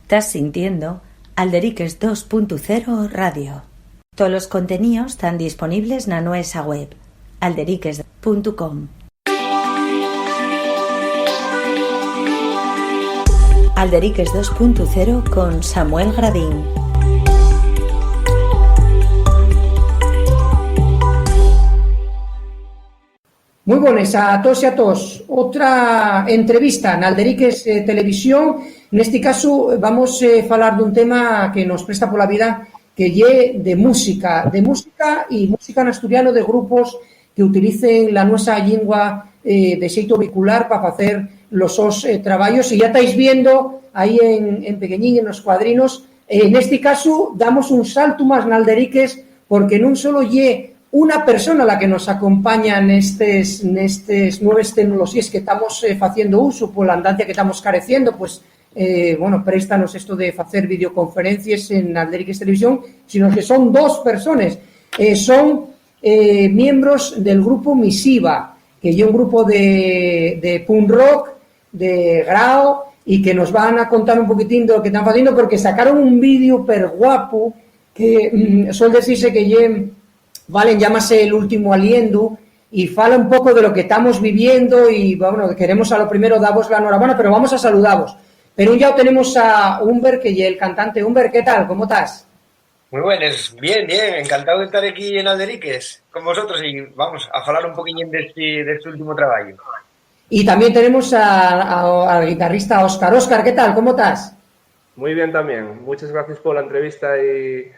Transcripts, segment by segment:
Estás sintiendo Alderiques 2.0 Radio. Todos los contenidos están disponibles en nuestra web, alderiques.com. Alderiques 2.0 con Samuel Gradín. Muy buenas a todos y a todos. Otra entrevista en Alderiques Televisión. En este caso vamos a hablar de un tema que nos presta por la vida, que lle de música y música en asturiano de grupos que utilicen la nuestra lingua de xeito vehicular para hacer los sos traballos. Y ya estáis viendo ahí en pequeñín, en los cuadrinos. En este caso damos un salto más en Alderiques, porque no solo lle una persona la que nos acompaña nestes nuevas tecnologías que estamos haciendo uso por la andancia que estamos careciendo, pues préstanos esto de hacer videoconferencias en Alderiques Televisión, sino que son dos personas. Son miembros del grupo Misiva, que es un grupo de punk rock, de grao, y que nos van a contar un poquitín de lo que están haciendo, porque sacaron un vídeo per guapo que suele decirse que Valen, llámase El último aliento, y fala un poco de lo que estamos viviendo. Y bueno, queremos a lo primero daros la enhorabuena, pero vamos a saludaros. Pero ya tenemos a Humber, que es el cantante. Humber, ¿qué tal? ¿Cómo estás? Muy buenas, bien, encantado de estar aquí en Alderiques con vosotros y vamos a hablar un poquillín de este último trabajo. Y también tenemos al guitarrista Óscar. Óscar, ¿qué tal? ¿Cómo estás? Muy bien también. Muchas gracias por la entrevista y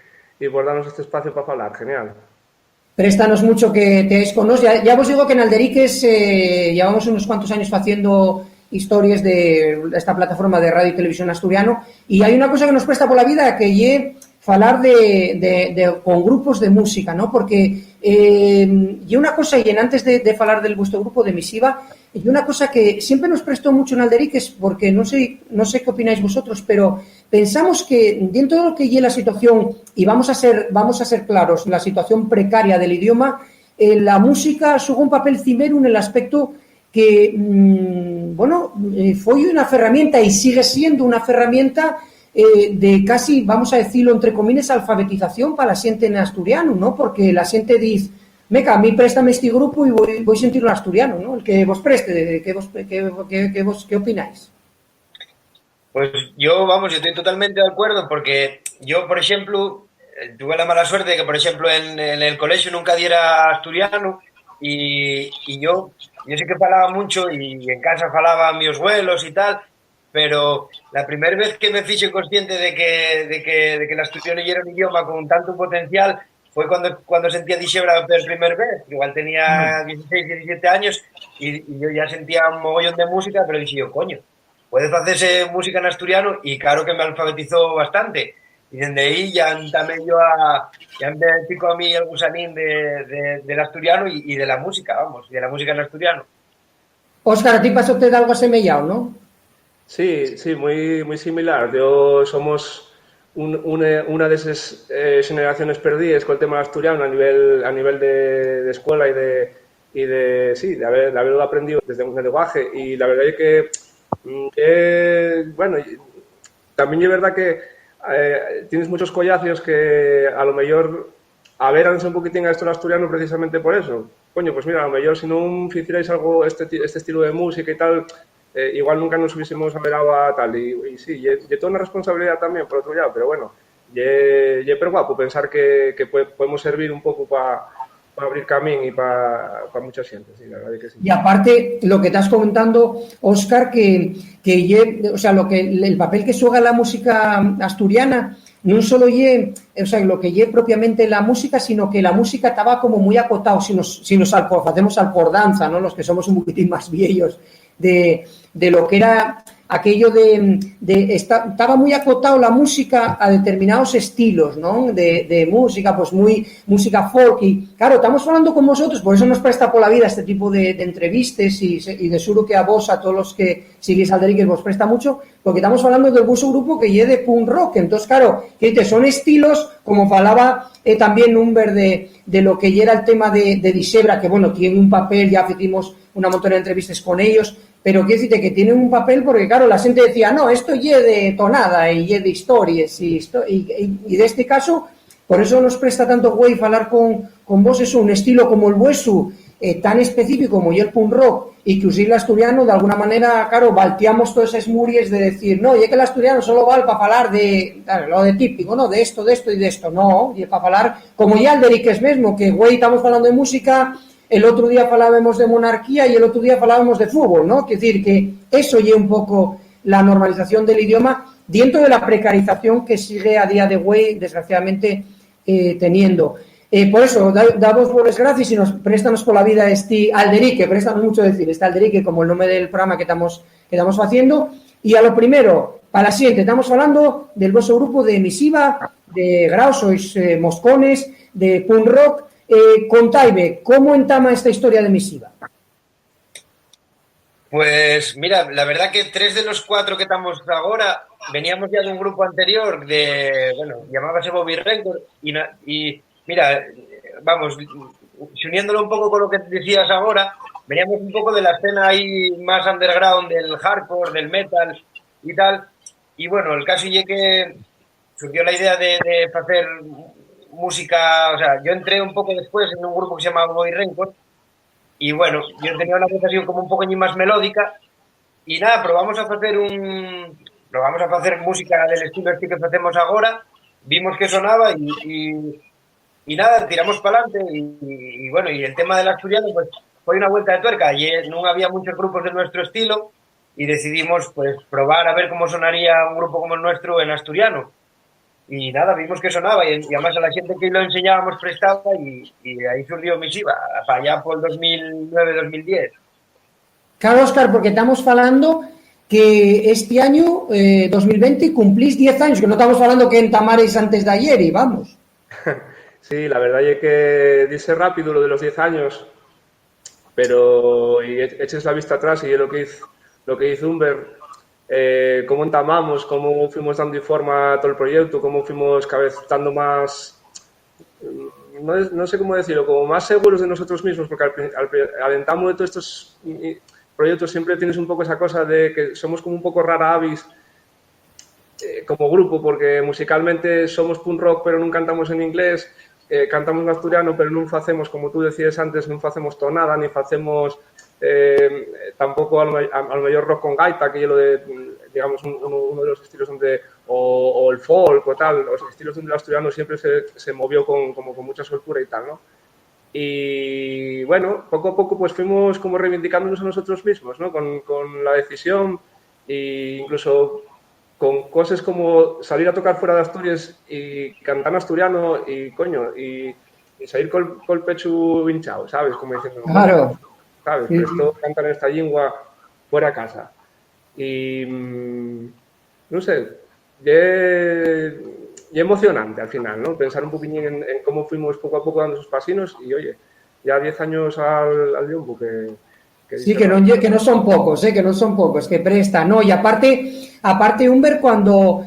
por darnos este espacio para hablar. Genial. Préstanos mucho que teáis con nos. Ya os digo que en Alderiques llevamos unos cuantos años haciendo historias de esta plataforma de radio y televisión asturiano, y hay una cosa que nos presta por la vida, que es hablar con grupos de música, ¿no? Porque y una cosa, y antes de hablar del vuestro grupo de Misiva, y una cosa que siempre nos prestó mucho en Alderiques, porque no sé qué opináis vosotros, pero pensamos que dentro de lo que es la situación, y vamos a ser claros, la situación precaria del idioma, la música juega un papel cimero en el aspecto que, fue una herramienta y sigue siendo una herramienta de casi, vamos a decirlo entre comillas, alfabetización para la gente en asturiano, ¿no? Porque la gente dice, meca, a mí préstame este grupo y voy a sentirlo asturiano, ¿no? El que vos preste, ¿qué opináis? Pues yo estoy totalmente de acuerdo, porque yo, por ejemplo, tuve la mala suerte de que, por ejemplo, en el colegio nunca diera asturiano, y yo sí que falaba mucho, y en casa falaba a mis abuelos y tal, pero la primera vez que me hice consciente de que el asturiano era un idioma con tanto potencial fue cuando sentía dixebra por primera vez. Igual tenía 16, 17 años y yo ya sentía un mogollón de música, pero dije yo, coño, puedes hacerse música en asturiano, y claro que me alfabetizó bastante. Y desde ahí ya también ya me pico a mí el gusanín del asturiano y de la música, de la música en asturiano. Óscar, a ti pasó te da algo asemejado, ¿no? Sí, muy, muy similar. Somos una de esas generaciones perdidas con el tema asturiano a nivel de escuela y de haberlo aprendido desde un lenguaje. Y la verdad es que también es verdad que tienes muchos collacios que a lo mejor averanse un poquitín a esto en asturiano precisamente por eso. Coño, pues mira, a lo mejor si no hicierais algo, este estilo de música y tal, igual nunca nos hubiésemos averado a tal. Y sí, y toda una responsabilidad también, por otro lado, pero bueno, y pero guapo pensar que podemos servir un poco para abrir camino y para mucha gente, sí, la verdad que sí. Y aparte, lo que estás comentando, Óscar, el papel que juega la música asturiana no solo lo que propiamente la música, sino que la música estaba como muy acotado, si nos hacemos al por danza, ¿no? Los que somos un poquitín más viejos, de lo que era aquello estaba muy acotado la música a determinados estilos, ¿no? De música, pues muy música folk, y claro, estamos hablando con vosotros, por eso nos presta por la vida este tipo de entrevistas, y de seguro que a vos, a todos los que seguís Alderiques, vos presta mucho, porque estamos hablando del vuestro grupo que es de punk rock. Entonces, claro, que son estilos, como falaba también Humber de lo que era el tema de Dixebra, que bueno, tiene un papel, ya hicimos una montón de entrevistas con ellos, pero quiero decirte que tienen un papel porque, claro, la xente decía, no, esto lle de tonada e lle de historias e de este caso, por eso nos presta tanto güey falar con vos eso, un estilo como el vueso, tan específico como el punk rock y que usar el asturiano, de alguna manera, claro, balteamos todas esas muries de decir, no, y es que el asturiano solo vale para falar de, claro, lo de típico, ¿no? De esto y de esto, no, y para falar, como ya el Deriques mismo, que güey, estamos hablando de música, el otro día falábamos de monarquía y el otro día falábamos de fútbol, ¿no? Quiere decir que eso lleva un poco la normalización del idioma dentro de la precarización que sigue a día de hoy, desgraciadamente, teniendo. Por eso, damos por las gracias y nos préstanos por la vida este Alderique, préstanos mucho decir, este Alderique como el nombre del programa que estamos haciendo. Y a lo primero, para la siguiente, estamos hablando del vuestro grupo de Emisiva, de Grau, sois moscones, de punk rock. Contaime, ¿cómo entama esta historia de Emisiva? Pues mira, la verdad que 3 de los 4 que estamos ahora veníamos ya de un grupo anterior llamábase Bobby Record y mira, vamos, uniéndolo un poco con lo que decías ahora, veníamos un poco de la escena ahí más underground del hardcore, del metal y tal, y bueno, el caso es que surgió la idea de hacer música, o sea, yo entré un poco después en un grupo que se llamaba Bobby Record y bueno, yo tenía una voz así como un poco más melódica y nada, probamos a hacer música del estilo este que hacemos ahora, vimos que sonaba y nada, tiramos para adelante y bueno, y el tema del asturiano pues fue una vuelta de tuerca, y no había muchos grupos de nuestro estilo y decidimos pues probar a ver cómo sonaría un grupo como el nuestro en asturiano. Y nada, vimos que sonaba y además a la gente que lo enseñábamos prestaba y ahí surgió Misiva, para allá por el 2009-2010. Claro, Óscar, porque estamos hablando que este año, 2020, cumplís 10 años, que no estamos hablando que en Tamares antes de ayer y vamos. Sí, la verdad es que dice rápido lo de los 10 años, pero y eches la vista atrás y es lo que hizo Humber, cómo entamamos, cómo fuimos dando forma a todo el proyecto, cómo fuimos cada vez estando más, no sé cómo decirlo, como más seguros de nosotros mismos, porque al entamo de todos estos proyectos siempre tienes un poco esa cosa de que somos como un poco rara avis como grupo, porque musicalmente somos punk rock pero no cantamos en inglés, cantamos en asturiano pero no hacemos, como tú decías antes, no hacemos tonada, ni hacemos tampoco al mayor rock con gaita, que es lo de, digamos, uno de los estilos donde, o el folk o tal, los estilos donde el asturiano siempre se movió con mucha soltura y tal, ¿no? Y bueno, poco a poco pues fuimos como reivindicándonos a nosotros mismos, ¿no? Con la decisión e incluso con cosas como salir a tocar fuera de Asturias y cantar en asturiano y coño, y salir con el pecho hinchado, ¿sabes? Como diciendo, claro, ¿sabes? Sí. Esto cantar en esta lengua fuera a casa. Y no sé, y emocionante al final, ¿no? Pensar un poquín en cómo fuimos poco a poco dando esos pasinos y oye, ya 10 años al tiempo que sí, que no son pocos, que no son pocos, que presta, ¿no? Y aparte Humber, cuando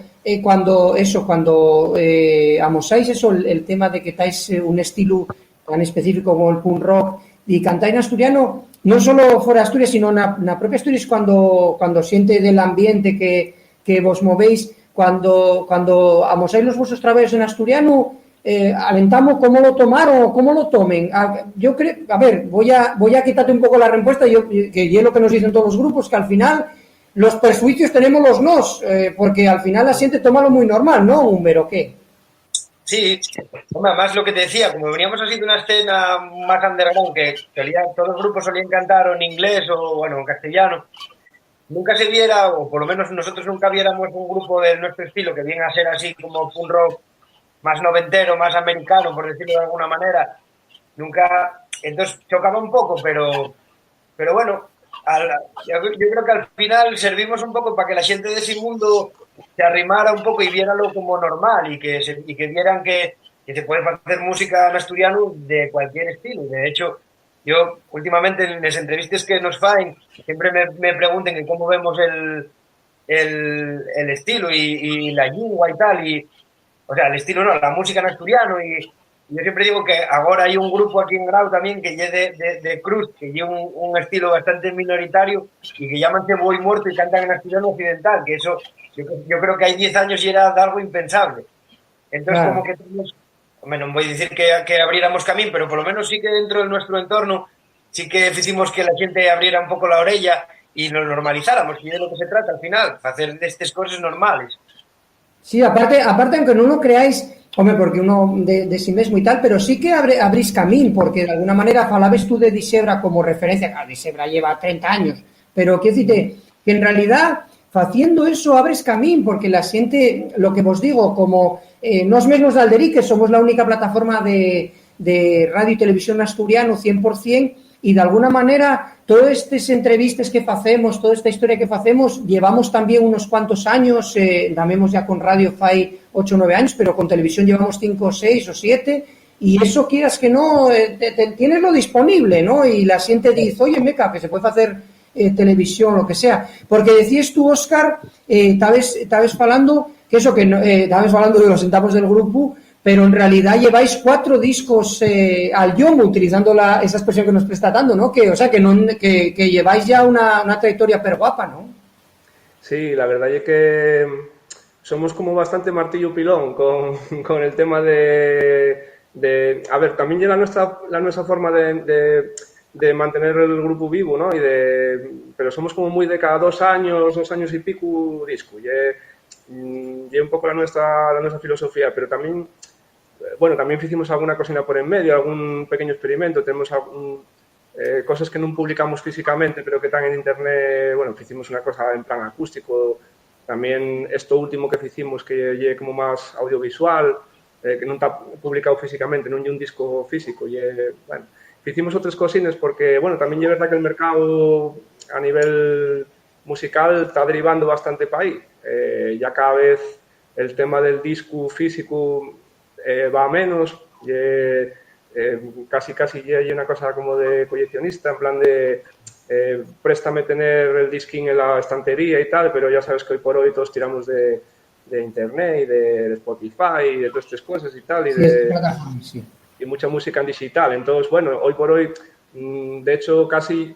amosáis eso, el tema de que estáis un estilo tan específico como el punk rock y cantáis en asturiano, no solo fuera de Asturias, sino en la propia Asturias, cuando siente del ambiente que vos movéis, cuando amosáis los vuestros trabajos en asturiano, alentamos cómo lo tomaron o cómo lo tomen. Yo creo, a ver, voy a quitarte un poco la respuesta, que es lo que nos dicen todos los grupos, que al final los perjuicios tenemos los nos, porque al final la gente toma lo muy normal, ¿no, Humber, o qué? Sí, más lo que te decía, como veníamos así de una escena más underground, que todos los grupos solían cantar o en inglés o bueno, en castellano, nunca se viera, o por lo menos nosotros nunca viéramos un grupo de nuestro estilo que viene a ser así como punk rock más noventero, más americano, por decirlo de alguna manera. Nunca, entonces chocaba un poco, pero bueno, yo creo que al final servimos un poco para que la gente de ese mundo se arrimara un poco y viéralo como normal y que vieran que se puede hacer música en asturiano de cualquier estilo. De hecho, yo últimamente en las entrevistas que nos faen siempre me pregunten en cómo vemos el estilo y la lengua y tal, o sea, el estilo no, la música en asturiano y yo siempre digo que ahora hay un grupo aquí en Grau también que lle de cruz, que lle un estilo bastante minoritario y que llamanse Boi Muerto y cantan en asturiano occidental, que eso yo creo que hay 10 años y era algo impensable. Entonces, Claro. como que tenemos, hombre, non vou dicir que abriéramos camín, pero por lo menos sí que dentro de nuestro entorno sí que hicimos que la xente abriera un pouco la orella y nos normalizáramos, que é de lo que se trata al final, facer destes cosas normales. Sí, aparte aunque no lo creáis, hombre, porque uno de sí mismo y tal, pero sí que abrís camín, porque de alguna manera falabes tú de Disebra como referencia, claro, Disebra lleva 30 años, pero quiero decirte que en realidad haciendo eso abres camín, porque la gente, lo que vos digo, como nos mesmos de Alderique, somos la única plataforma de radio y televisión asturiano 100%, y de alguna manera todas estas entrevistas que facemos, toda esta historia que facemos, llevamos también unos cuantos años, damemos ya con radio fai 8 o 9 años, pero con televisión llevamos 5, 6 o 7, y eso quieras que no, tienes lo disponible, ¿no? Y la gente dice, oye, meca, que se puede hacer televisión, lo que sea. Porque decías tú, Óscar, estabas falando, que eso que estabas falando de los centavos del grupo, pero en realidad lleváis 4 discos al yomo, utilizando esa expresión que nos está dando, ¿no? Que, o sea, que lleváis ya una trayectoria per guapa, ¿no? Sí, la verdad es que somos como bastante martillo pilón con el tema a ver, también llega la nuestra forma de mantener el grupo vivo, ¿no? Pero somos como muy de cada 2 años y pico disco. Y un poco la nuestra filosofía, pero también, bueno, también hicimos alguna cosina por en medio, algún pequeño experimento, tenemos cosas que no publicamos físicamente, pero que están en internet, bueno, hicimos una cosa en plan acústico, también esto último que hicimos que llegue como más audiovisual, que no está publicado físicamente, no hay un disco físico, bueno, hicimos otras cosines porque, bueno, también es verdad que el mercado a nivel musical está derivando bastante para ahí. Ya cada vez el tema del disco físico va a menos, casi hay una cosa como de coleccionista, en plan de préstame tener el disquín en la estantería y tal, pero ya sabes que hoy por hoy todos tiramos de internet y de Spotify y de todas estas cosas y tal, y mucha música en digital. Entonces, bueno, hoy por hoy, de hecho, casi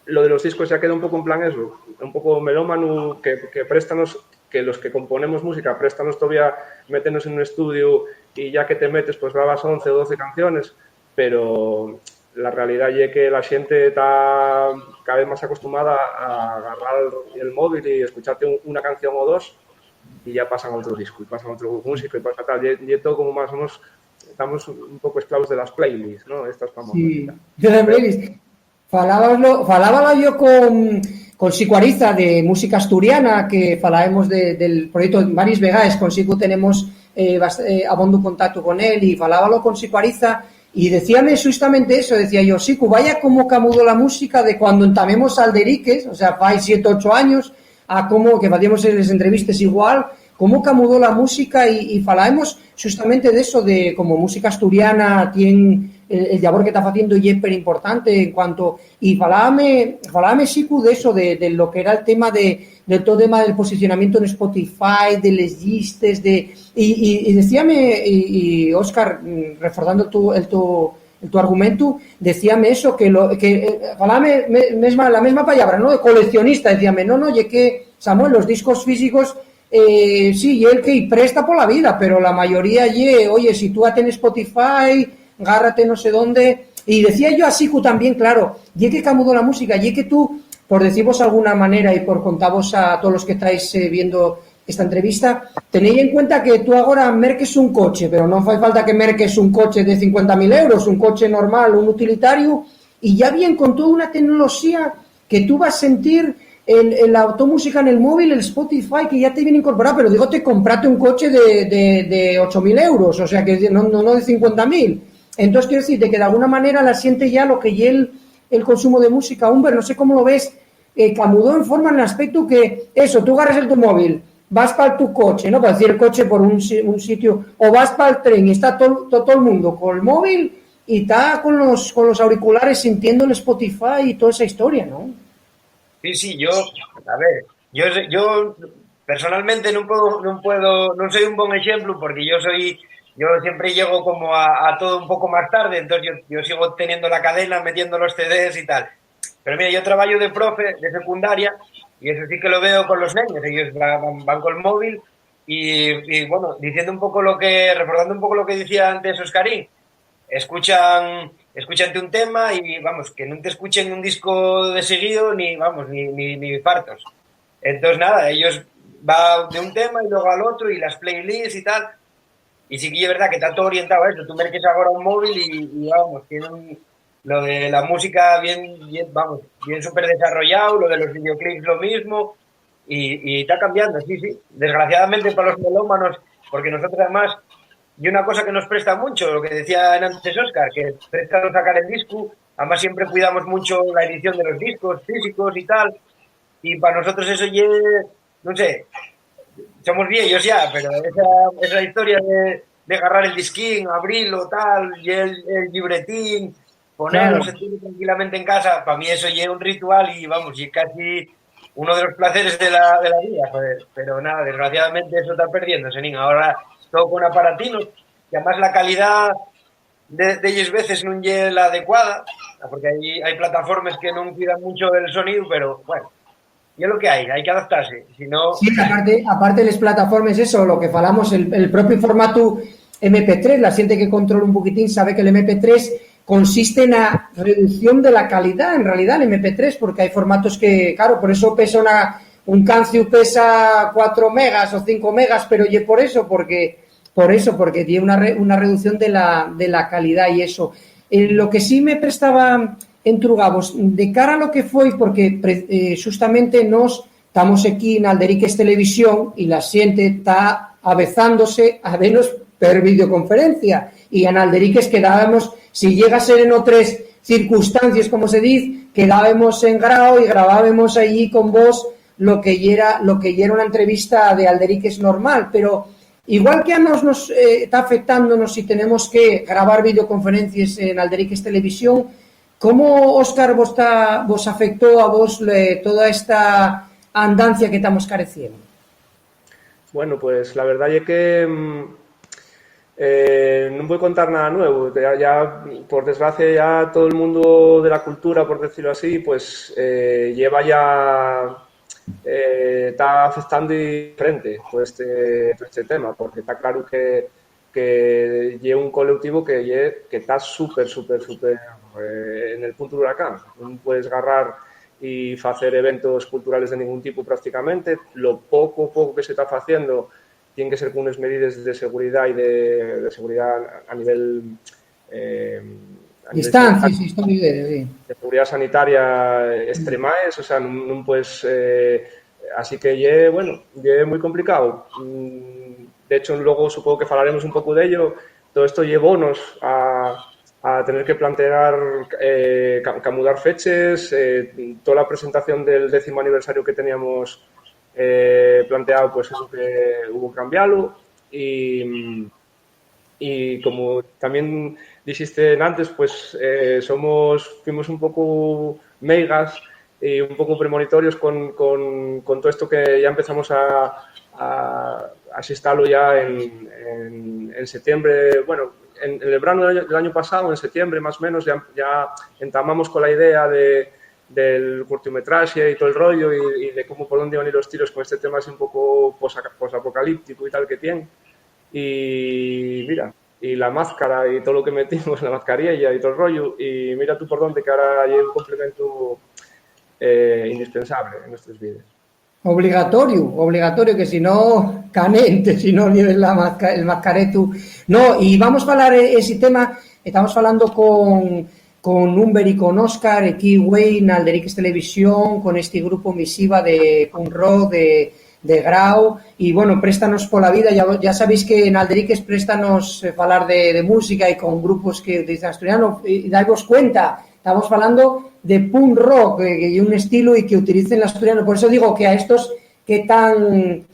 lo de los discos ya queda un poco en plan eso, un poco melómano, que préstanos, que los que componemos música, préstanos todavía, métenos en un estudio y ya que te metes, pues grabas 11 o 12 canciones, pero la realidad es que la gente está cada vez más acostumbrada a agarrar el móvil y escucharte una canción o dos y ya pasan a otro disco, y pasan a otro músico, y pasa tal, y todo como más o menos, estamos un poco esclavos de las playlists, ¿no? Estas famosas. Sí, de las playlists. Falábalo yo con Sico Ariza de música asturiana, que falábamos del proyecto varias vegaes, con Sico tenemos abondo contacto con él, y falábalo con Sico Ariza, y decíame justamente eso, decía yo, Sico, vaya como camudó la música de cuando entamemos Alderiques, o sea, fai 7 o 8 años, a como que facíamos en las entrevistas igual, cómo camudó la música, y falábamos justamente de eso, de como música asturiana tiene el labor que está haciendo y es súper importante en cuanto, y falábame Sicu de eso, de lo que era el tema del todo tema del posicionamiento en Spotify, de les llistes, y decíame, y Óscar, reforzando tu argumento, decíame eso, falábame la misma palabra, ¿no? De coleccionista, decíame, no, y que, Samuel, los discos físicos, sí, y el que presta por la vida, pero la mayoría, oye, si tú tienes Spotify, gárrate no sé dónde, y decía yo a Sicu también, claro, y que camudó la música, y que tú, por deciros alguna manera y por contaros a todos los que estáis viendo esta entrevista, tenéis en cuenta que tú ahora merques un coche, pero no hace falta que merques un coche de 50.000 euros, un coche normal, un utilitario, y ya bien con toda una tecnología que tú vas a sentir la automúsica en el móvil, el Spotify, que ya te viene incorporado, pero digo, te comprate un coche de 8.000 euros, o sea, que no de 50.000. Entonces, quiero decirte que de alguna manera la siente ya lo que y el consumo de música. Humber, no sé cómo lo ves, camudó en forma en el aspecto que eso, tú agarras tu móvil, vas para tu coche, ¿no? Para decir el coche por un sitio, o vas para el tren y está todo el mundo con el móvil y está con los auriculares sintiendo el Spotify y toda esa historia, ¿no? Sí, a ver, yo personalmente no soy un buen ejemplo porque yo soy yo siempre llego como a todo un poco más tarde, entonces yo sigo teniendo la cadena, metiendo los CDs y tal. Pero mira, yo trabajo de profe de secundaria y eso sí que lo veo con los niños. Ellos van con el móvil y bueno, diciendo un poco recordando un poco lo que decía antes Oscarín, escúchate un tema y vamos, que no te escuchen un disco de seguido ni fartos. Entonces nada, ellos van de un tema y luego al otro y las playlists y tal. Y sí que es verdad que está todo orientado a eso. Tú merques ahora un móvil y vamos, tienen lo de la música bien súper desarrollado, lo de los videoclips lo mismo, y está cambiando, sí. Desgraciadamente para los melómanos, porque nosotros además, y una cosa que nos presta mucho, lo que decía antes Óscar, que presta no sacar el disco, además siempre cuidamos mucho la edición de los discos físicos y tal, y para nosotros eso no sé, somos viejos ya, pero esa historia de agarrar el disquín, abrirlo, tal, y el libretín, ponerlo, Claro. sentirlo tranquilamente en casa, para mí eso ya es un ritual y vamos, y casi uno de los placeres de la vida, joder. Pero nada, desgraciadamente eso está perdiéndose, niño. Ahora todo con aparatinos, y además la calidad de ellos veces no es la adecuada, porque hay plataformas que no cuidan mucho el sonido, pero bueno, y es lo que hay que adaptarse, si no... Sí, aparte de les plataformes, eso, lo que falamos, el propio formato MP3, la gente que controla un poquitín sabe que el MP3 consiste en la reducción de la calidad, en realidad, el MP3, porque hay formatos que, claro, por eso pesa un cancio pesa 4 megas o 5 megas, pero y por eso, porque tiene una reducción de la calidad y eso. Lo que sí me prestaba entrugavos, de cara a lo que foi, porque justamente nos estamos aquí en Alderiques Televisión y la xente está avezándose a vernos per videoconferencia, y en Alderiques quedábamos, si llega a ser en otras circunstancias, como se dice, quedábamos en grao y grabábamos allí con vos lo que era una entrevista de Alderiques normal, pero igual que a nos está afectándonos si tenemos que grabar videoconferencias en Alderiques Televisión, ¿cómo, Óscar, vos afectó a vos toda esta andancia que estamos careciendo? Bueno, pues la verdad es que no voy a contar nada nuevo. Ya, por desgracia, ya todo el mundo de la cultura, por decirlo así, pues lleva ya... está afectando diferente todo este tema, porque está claro que lleva un colectivo que está súper en el punto de huracán. No puedes agarrar y hacer eventos culturales de ningún tipo prácticamente. Lo poco que se está haciendo tiene que ser con unas medidas de seguridad y de seguridad a nivel... Distancia, de seguridad sanitaria extremaes, o sea, no puedes... así que, bueno, es muy complicado. De hecho, luego supongo que hablaremos un poco de ello. Todo esto llevónos a tener que plantear camudar fechas, toda la presentación del 10º aniversario que teníamos planteado, pues eso que hubo que cambiarlo, y como también dijiste antes, pues fuimos un poco meigas y un poco premonitorios con todo esto que ya empezamos a asistarlo ya en septiembre. Bueno, en el verano del año pasado, en septiembre más o menos, ya entamamos con la idea del cortometraje y todo el rollo y de cómo por dónde van a ir los tiros con este tema así un poco posapocalíptico y tal que tiene. Y mira, y la máscara y todo lo que metimos, la mascarilla y todo el rollo, y mira tú por dónde, que ahora hay un complemento indispensable en nuestras vidas. Obligatorio, que si no, canente, si no lleves el mascaretu. No, y vamos a hablar ese tema, estamos hablando con Humber y con Óscar, aquí en Alderiques Televisión, con este grupo misiva de punk rock, de grau, y bueno, préstanos por la vida, ya sabéis que en Alderiques préstanos hablar de música y con grupos que utilizan asturiano, y dais cuenta, estamos hablando de punk rock, que es un estilo y que utilicen el asturiano, por eso digo que a estos que están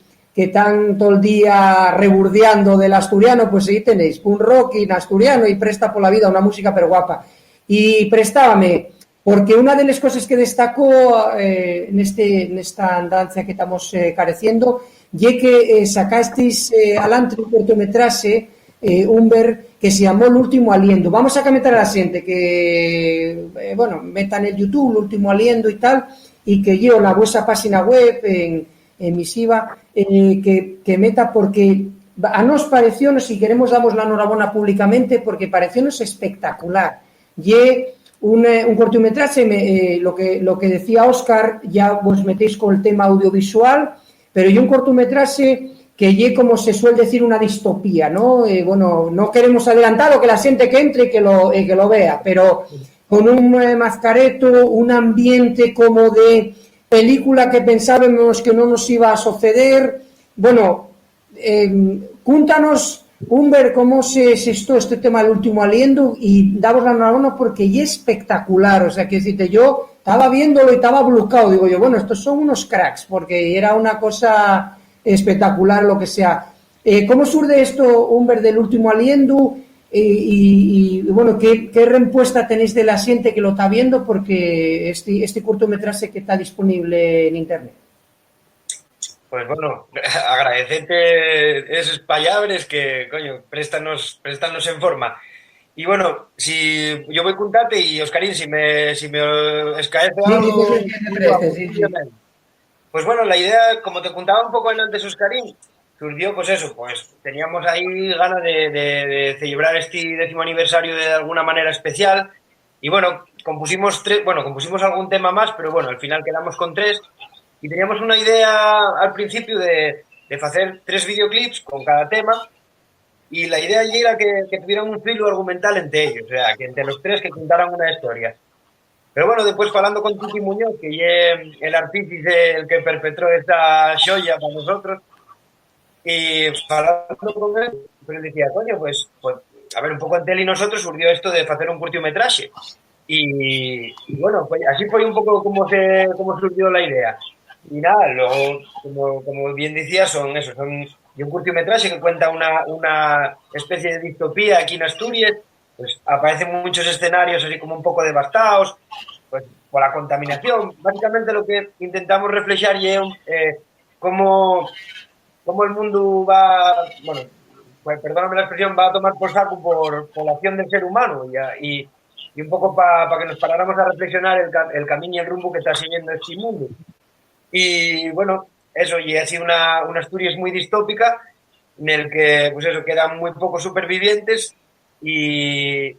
todo el día reburdeando del asturiano, pues ahí tenéis punk rock y en asturiano y presta por la vida una música pero guapa. Y prestábame, porque una de las cosas que destacó en esta andancia que estamos careciendo, y que sacasteis adelante un cortometraje un ver que se llamó L'Último Aliento. Vamos a comentar a la xente que, bueno, metan el YouTube, L'Último Aliento e tal, e que llevo na vosa página web en misiva, que meta, porque a nos pareciónos, si queremos damos la enhorabona públicamente, porque pareciónos espectacular. Lle un cortometraxe, lo que decía Óscar, ya vos metéis con el tema audiovisual, pero lle un cortometraxe que lle, como se suele decir, una distopía, ¿no? Bueno, no queremos adelantar o que la xente que entre y que lo vea, pero con un mascareto, un ambiente como de película que pensábamos que no nos iba a suceder. Bueno, cúntanos, Humber, cómo se gestó este tema del Último Aliento, y damos la enhorabuena porque es espectacular. O sea, que decirte, yo estaba viéndolo y estaba bloqueado. Digo yo, bueno, estos son unos cracks, porque era una cosa espectacular, lo que sea. ¿Cómo surge esto, Humber, del Último Aliento? Y bueno, ¿qué respuesta tenéis de la gente que lo está viendo? Porque este cortometraje que está disponible en internet. Pues bueno, agradecerte esos palabras que, coño, préstanos en forma. Y bueno, si yo voy a contarte, y Oscarín, si me escaece algo... Sí. Pues bueno, la idea, como te contaba un poco antes, Oscarín, surgió, pues eso, pues teníamos ahí ganas de celebrar este 10º aniversario de alguna manera especial, y bueno, compusimos algún tema más, pero bueno, al final quedamos con 3, y teníamos una idea al principio de hacer 3 videoclips con cada tema, y la idea allí era que tuvieran un filo argumental entre ellos, o sea, que entre los 3 que contaran una historia. Pero bueno, después hablando con Titi Muñoz, que es el artífice, el que perpetró esta xoya para nosotros, y hablando con él, pues decía, coño, pues a ver, un poco entre él y nosotros surgió esto de hacer un cortometraje. Y bueno, pues así fue un poco como surgió la idea. Y nada, luego, como bien decía, son un cortometraje que cuenta una especie de distopía aquí en Asturias. Pues aparecen muchos escenarios así como un poco devastados, pues por la contaminación. Básicamente lo que intentamos reflejar es cómo el mundo va, bueno, pues perdóname la expresión, va a tomar por saco por la acción del ser humano, y un poco para que nos paráramos a reflexionar el camino y el rumbo que está siguiendo este mundo. Y bueno, eso, y ha sido una Asturias muy distópica, en el que, pues eso, quedan muy pocos supervivientes. Y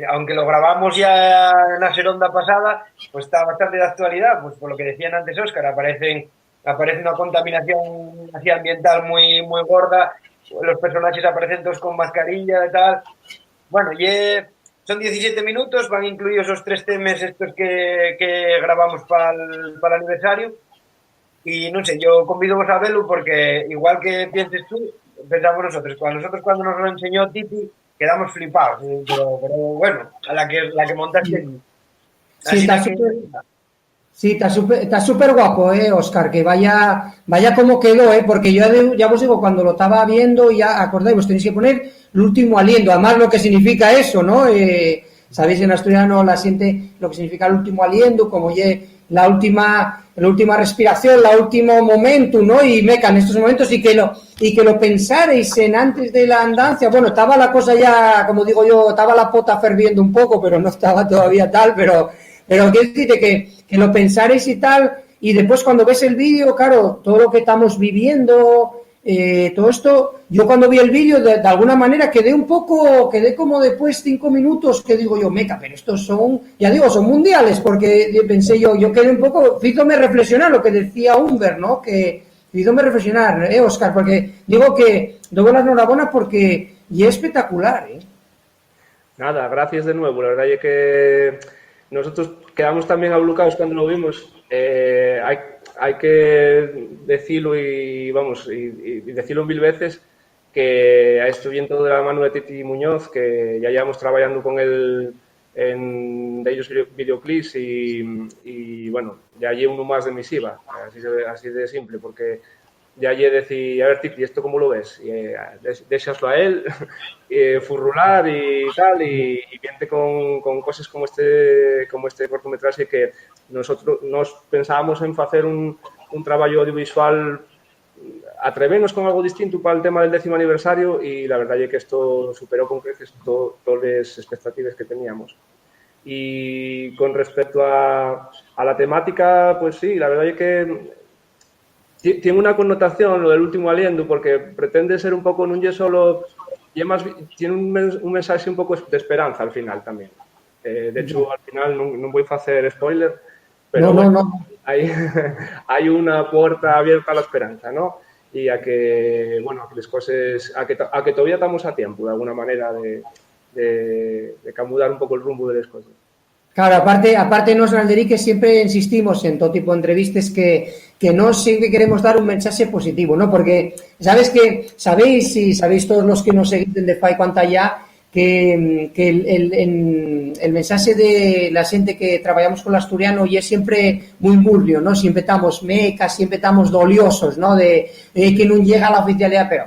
aunque lo grabamos ya en la seronda pasada, pues está bastante de actualidad, pues por lo que decían antes Óscar, aparece una contaminación así ambiental muy, muy gorda, los personajes aparecen todos con mascarilla y tal. Bueno, son 17 minutos, van incluidos esos 3 temas estos que grabamos para el aniversario, y no sé, yo convido a verlo porque igual que pienses tú, pensamos nosotros cuando nos lo enseñó Titi, quedamos flipados, pero bueno, a la que montaste. Sí, está súper guapo, Óscar, que vaya como quedó, porque yo ya os digo, cuando lo estaba viendo, ya acordáis, vos tenéis que poner L'Último Aliento, además lo que significa eso, ¿no? Sabéis en asturiano la gente lo que significa el último aliento, como la última respiración, el último momento, ¿no? Y meca en estos momentos, y que lo pensarais en antes de la andancia. Bueno, estaba la cosa ya, como digo yo, estaba la pota ferviendo un poco, pero no estaba todavía tal, pero quiero decirte que lo pensarais y tal, y después cuando ves el vídeo, claro, todo lo que estamos viviendo, todo esto, yo cuando vi el vídeo de alguna manera quedé como después 5 minutos que digo yo, meca, pero estos son, ya digo, son mundiales, porque pensé yo quedé un poco, hízome reflexionar lo que decía Humber, ¿no? Que hízome reflexionar, Óscar, porque digo que doy las enhorabuena porque es espectacular, Nada, gracias de nuevo, la verdad es que nosotros quedamos también ablucados cuando lo vimos. Hay que decirlo y decirlo 1000 veces, que esto viene todo de la mano de Titi Muñoz, que ya llevamos trabajando con él en de ellos videoclips, y bueno, ya llevo uno más de misiva, así de simple, porque ya lle decir, a ver, Titi, ¿esto cómo lo ves? Déxaslo a él, furrular y tal, y viente con cosas como este cortometraje, que nosotros nos pensábamos en hacer un trabajo audiovisual atrevernos con algo distinto para el tema del 10º aniversario y la verdad es que esto superó con creces todas las expectativas que teníamos. Y con respecto a la temática, pues sí, la verdad es que tiene una connotación lo del último aliento porque pretende ser un poco, no es solo, tiene un mensaje un poco de esperanza al final también. De hecho, al final no voy a hacer spoiler, pero no. Hay una puerta abierta a la esperanza, ¿no? Y a que, bueno, a que las cosas, a que todavía estamos a tiempo, de alguna manera, de camudar un poco el rumbo de las cosas. Claro, aparte nos en Alderique siempre insistimos en todo tipo de entrevistas que no siempre queremos dar un mensaje positivo, ¿no? Porque sabéis todos los que nos seguís desde fai cuanta ya que el mensaje de la gente que trabajamos con el asturiano y es siempre muy burbio, ¿no? Siempre estamos mecas, siempre estamos doliosos, ¿no? De que no llega la oficialidad, pero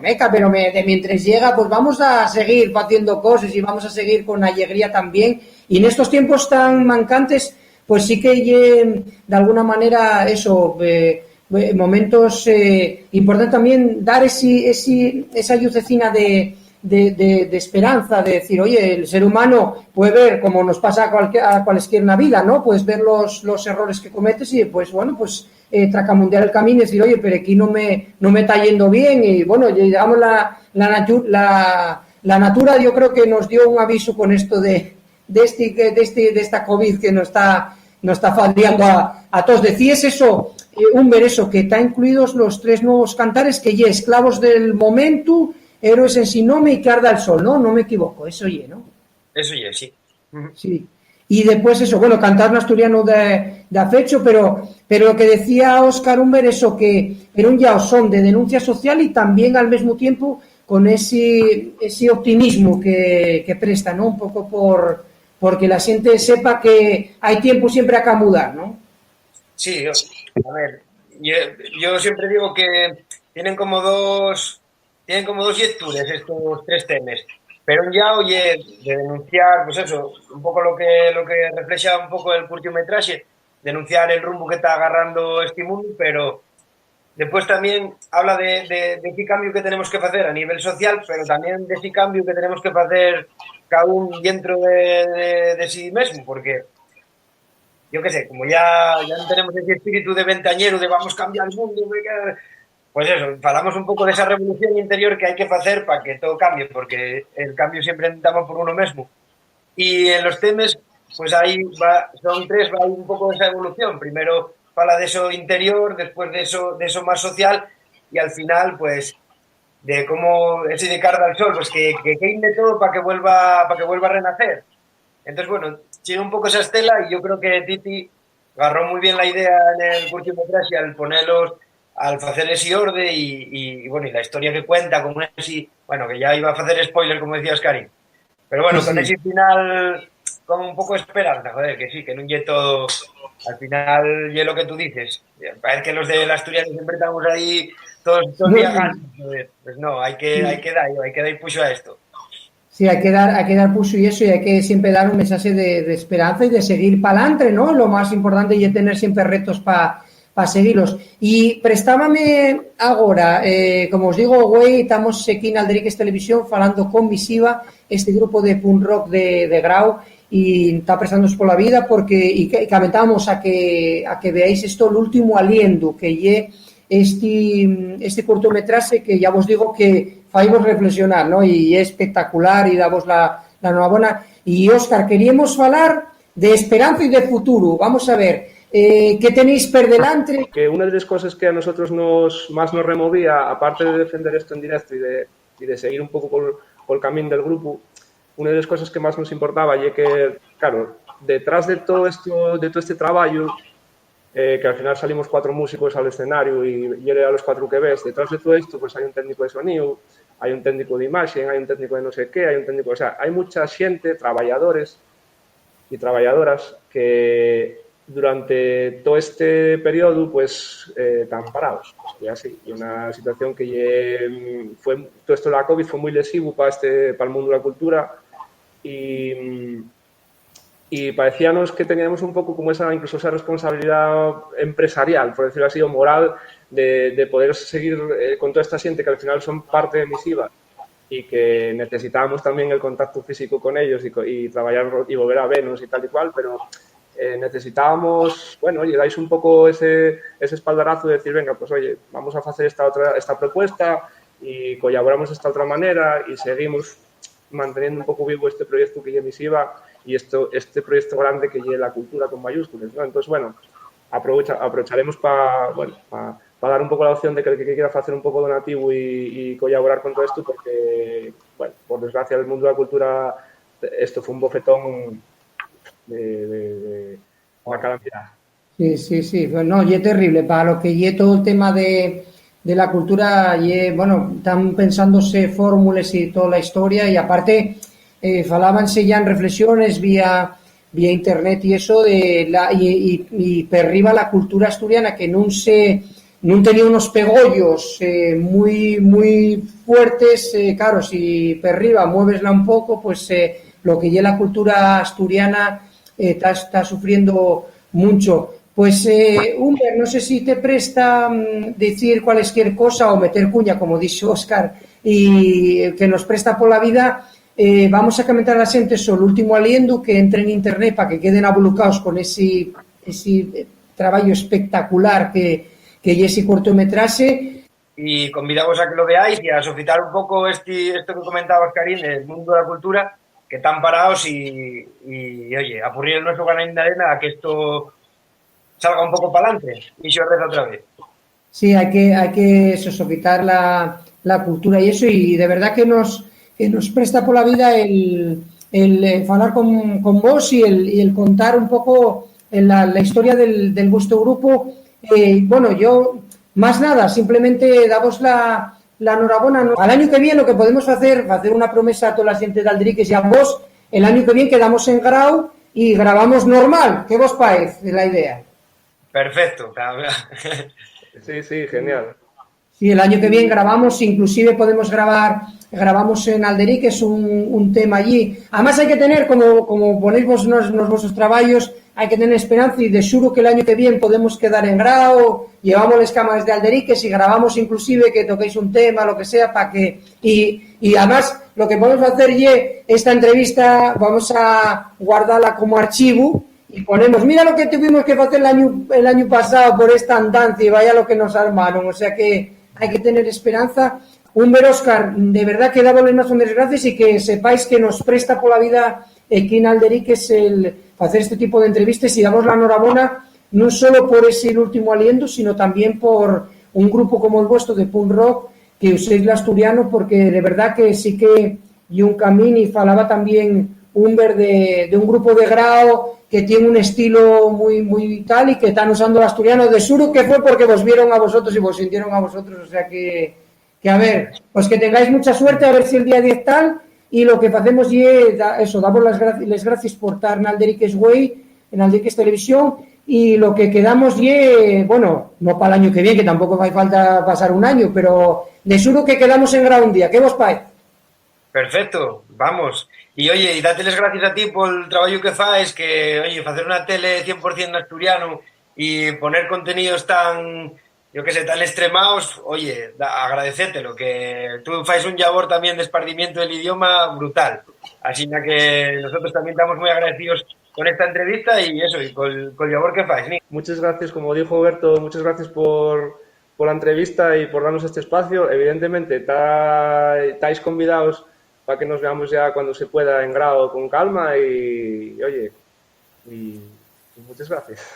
mientras llega, pues vamos a seguir haciendo cosas y vamos a seguir con alegría también. Y en estos tiempos tan mancantes, pues sí que de alguna manera eso, momentos importantes también dar esa lucecina de esperanza, de decir, oye, el ser humano puede ver, como nos pasa a cualquier una vida, ¿no? Puedes ver los errores que cometes y pues bueno, pues tracamundear el camino y decir, oye, pero aquí no me está yendo bien y bueno, digamos la natura yo creo que nos dio un aviso con esto de esta COVID que nos está faldeando a todos. Decías eso, ver eso, que está incluidos los 3 nuevos cantares que ya esclavos del momento, héroes en sí nome y que arda el sol, ¿no? No me equivoco, eso ye, ¿no? Eso ye, sí. Sí. Y después eso, bueno, cantar en asturiano de afecho, pero lo que decía Óscar Humber, eso que era un ya son de denuncia social y también al mismo tiempo con ese optimismo que presta, ¿no? Un poco porque la gente sepa que hay tiempo siempre a camudar, ¿no? Sí, a ver, yo siempre digo que tienen como dos lecturas estos 3 temas, pero ya oye de denunciar, pues eso, un poco lo que refleja un poco el curtiometraje, denunciar el rumbo que está agarrando este mundo, pero después también habla de qué cambio que tenemos que hacer a nivel social, pero también de ese cambio que tenemos que hacer cada uno dentro de sí mismo, porque yo qué sé, como ya no tenemos ese espíritu de ventañero de vamos a cambiar el mundo, pues eso, hablamos un poco de esa revolución interior que hay que hacer para que todo cambie, porque el cambio siempre estamos por uno mismo. Y en los temas, pues ahí son 3, va un poco de esa evolución. Primero habla de eso interior, después de eso más social, y al final, pues, de cómo ese de carga al sol, pues que de todo para que vuelva a renacer. Entonces, bueno, sigue un poco esa estela y yo creo que Titi agarró muy bien la idea en el curtiometraje al hacer ese orden y bueno, y la historia que cuenta, como ese, bueno, que ya iba a hacer spoiler, como decía Oscarín. Pero bueno, con ese final, con un poco de esperanza, joder, que sí, que no llegue todo, al final, y lo que tú dices. Parece que los del Asturiano siempre estamos ahí todos días ganando. Pues no, hay que dar pucho a esto. Sí, hay que dar puso y eso, y hay que siempre dar un mensaje de esperanza y de seguir para adelante, ¿no? Lo más importante es tener siempre retos para seguirlos. Y prestábame ahora, como os digo, güey, estamos aquí en Alderiques Televisión falando con Misiva, este grupo de punk rock de Grau, y está prestándoos por la vida porque y comentábamos a que veáis esto, el último aliento, que lle este cortometraje que ya vos digo que faimos reflexionar, ¿no? Y es espectacular y damos la enhorabuena. Y Óscar, queríamos hablar de esperanza y de futuro. Vamos a ver, ¿qué tenéis per delante? Que una de las cosas que a nosotros más nos removía, aparte de defender esto en directo y de seguir un poco con el camino del grupo, una de las cosas que más nos importaba y que, claro, detrás de todo este trabajo, que al final salimos 4 músicos al escenario y a los 4 que ves, detrás de todo esto pues hay un técnico de sonido, hay un técnico de imagen, hay un técnico de no sé qué, hay un técnico, o sea, hay mucha gente, trabajadores y trabajadoras que durante todo este periodo pues están parados, y así, y una situación que todo esto de la COVID fue muy lesivo para el mundo de la cultura y y parecíamos que teníamos un poco como incluso esa responsabilidad empresarial, por decirlo así, o moral, de poder seguir con toda esta gente que al final son parte de Misiva y que necesitábamos también el contacto físico con ellos y trabajar y volver a vernos y tal y cual, pero necesitábamos, bueno, oye, dais un poco ese espaldarazo de decir, venga, pues oye, vamos a hacer esta propuesta y colaboramos de esta otra manera y seguimos manteniendo un poco vivo este proyecto que es Misiva y este proyecto grande que es la cultura con mayúsculas, ¿no? Entonces, bueno, aprovecharemos para dar un poco la opción de que el que quiera hacer un poco donativo y colaborar con todo esto, porque, bueno, por desgracia, el mundo de la cultura, esto fue un bofetón de una calamidad. Sí. No, y es terrible. Para lo que y todo el tema de la cultura, bueno, están pensándose fórmulas y toda la historia, y aparte, falábanse ya en reflexiones vía internet y eso, y per arriba la cultura asturiana, que no tenía unos pegollos muy fuertes, claro, si per arriba muevesla un poco, pues lo que ya la cultura asturiana está sufriendo mucho. Pues, Humber, no sé si te presta decir cualquier cosa o meter cuña, como dice Óscar, y que nos presta por la vida. Vamos a comentar a la gente sobre el último aliendo, que entre en internet para que queden abulucados con ese trabajo espectacular que es ese cortometraje. Y convidamos a que lo veáis y a sofitar un poco esto que comentaba Oscarín del mundo de la cultura, que están parados y oye, a purrir nuestro granito de arena a que esto salga un poco para adelante y se reza otra vez. Sí, hay que sofitar la cultura y eso, y de verdad que nos presta por la vida el hablar con vos y el contar un poco la historia del vuestro grupo. Bueno, yo más nada, simplemente damos la enhorabuena. Al año que viene lo que podemos hacer una promesa a toda la gente de Alderiques y a vos, el año que viene quedamos en Grau y grabamos normal. ¿Qué vos parece la idea? Perfecto. Sí, genial. Sí, el año que viene grabamos, inclusive grabamos en Alderiques un tema allí. Además hay que tener, como ponéis vos nos vuestros trabajos, hay que tener esperanza, y de seguro que el año que viene podemos quedar en Grau, llevamos las cámaras de Alderiques y grabamos inclusive que toquéis un tema, lo que sea, para que... Y además lo que podemos hacer esta entrevista, vamos a guardarla como archivo y ponemos, mira lo que tuvimos que hacer el año pasado por esta andanza y vaya lo que nos armaron. O sea que hay que tener esperanza. Humber, Óscar, de verdad que dándole unas gracias, y que sepáis que nos presta por la vida aquí en Alderiques el hacer este tipo de entrevistas, y damos la enhorabuena no solo por ese último aliento, sino también por un grupo como el vuestro de punk rock, que uséis el asturiano, porque de verdad que sí que y un camino, y falaba también Humber de un grupo de Grau que tiene un estilo muy tal, y que están usando el asturiano de suro, que fue porque vos vieron a vosotros y vos sintieron a vosotros. O sea que a ver, pues que tengáis mucha suerte, a ver si el día 10 tal, y lo que hacemos eso, damos las gracias por estar en Alderiques Way, en Alderiques Televisión, y lo que quedamos bueno, no para el año que viene, que tampoco hace falta pasar un año, pero de suro que quedamos en Grau un día. ¿Qué vos parece? Perfecto, vamos. Y oye, y date las gracias a ti por el trabajo que faes, que, oye, hacer una tele 100% asturiano y poner contenidos tan, yo que sé, tan extremados, oye, agradecértelo, que tú faes un labor también de esparcimiento del idioma brutal. Así que nosotros también estamos muy agradecidos con esta entrevista y eso, y con el labor que faes, ¿sí? Muchas gracias, como dijo Berto, muchas gracias por la entrevista y por darnos este espacio. Evidentemente, estáis convidados para que nos veamos ya cuando se pueda en Grau con calma y oye, y muchas gracias.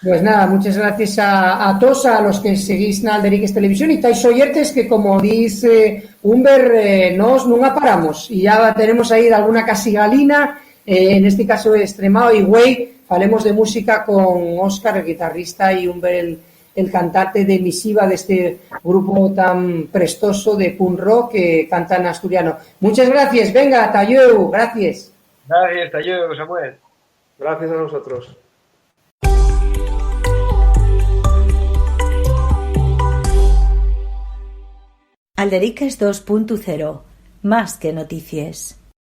Pues nada, muchas gracias a todos, a los que seguís en Alderiques Televisión, y estáis oyentes que, como dice Humber, nos nunca paramos, y ya tenemos ahí alguna casigalina, en este caso Extremado y Güey, falemos de música con Óscar, el guitarrista, y Humber, el cantante de Misiva, de este grupo tan prestoso de punk rock que canta en asturiano. Muchas gracias, venga, Talleu, gracias. Gracias, Talleu, Samuel. Gracias a nosotros. Alderiques 2.0, más que noticias.